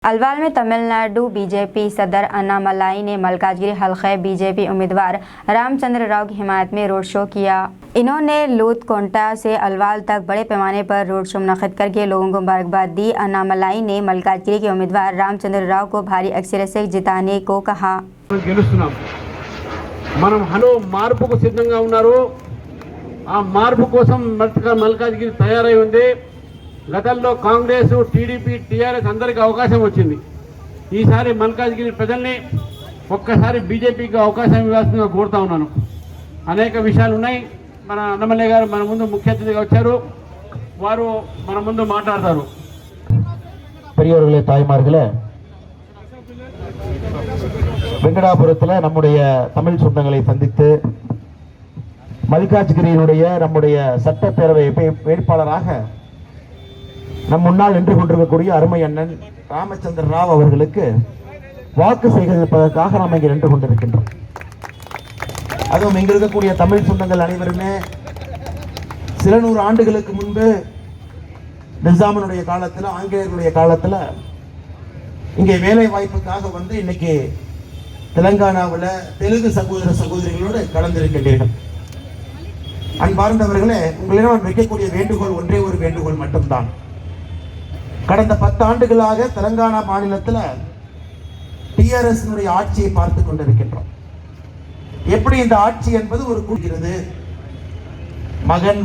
अलवाल में तमिलनाडु बीजेपी सदर अन्नामलाई ने मल्काजगिरी हल्के बीजेपी उम्मीदवार रामचंद्र राव की हिमायत में रोड शो किया। इन्होंने लूथकोंटा से अलवाल तक बड़े पैमाने पर रोड शो मुनक़िद करके लोगों को मुबारकबाद दी। अन्नामलाई ने मल्काजगिरी के उम्मीदवार रामचंद्र राव को भारी अक्सरियत से जिताने को कहा। మల్కాజ్గిరి తయారై ఉంది। గతంలో కాంగ్రెస్ టీడీపీ టీఆర్ఎస్ అందరికీ అవకాశం వచ్చింది। ఈసారి మల్కాజ్గిరి ప్రజల్ని ఒక్కసారి బీజేపీకి అవకాశం ఇవ్వాల్సిందిగా కోరుతా ఉన్నాను। అనేక విషయాలు ఉన్నాయి। మన అన్నమలై గారు మన ముందు ముఖ్య అతిథిగా వచ్చారు, వారు మన ముందు మాట్లాడతారు। பெரியவர்களே, தாய்மார்களே, வெங்கடாபுரத்தில் நம்முடைய தமிழ் சொந்தங்களை சந்தித்து மல்காஜ்கிரியினுடைய நம்முடைய சட்டப்பேரவை வேட்பாளராக நம் முன்னால் நின்று கொண்டிருக்கக்கூடிய அருமை அண்ணன் ராமச்சந்திர ராவ் அவர்களுக்கு வாக்கு சேகரிப்பதற்காக நாம் இங்கே நின்று கொண்டிருக்கின்றோம்। அதுவும் இங்க இருக்கக்கூடிய தமிழ் சொந்தங்கள் அனைவருமே சில நூறு ஆண்டுகளுக்கு முன்பு நிசாமனுடைய காலத்தில், ஆங்கிலேயர்களுடைய காலத்தில் இங்கே வேலை வாய்ப்புக்காக வந்து இன்னைக்கு தெலுங்கானாவில் தெலுங்கு சகோதர சகோதரிகளோடு கலந்திருக்கின்றீர்கள்। அன்பார்ந்தவர்களே, உங்களிடம் வைக்கக்கூடிய வேண்டுகோள் ஒன்றே ஒரு வேண்டுகோள் மட்டும்தான்। கடந்த 10 ஆண்டுகளாக தெலுங்கானா மாநிலத்தில் டிஆர்எஸ் ஆட்சியை பார்த்து கொண்டிருக்கின்றோம்। எப்படி இந்த ஆட்சி என்பது ஒரு கூறுகிறது, மகன்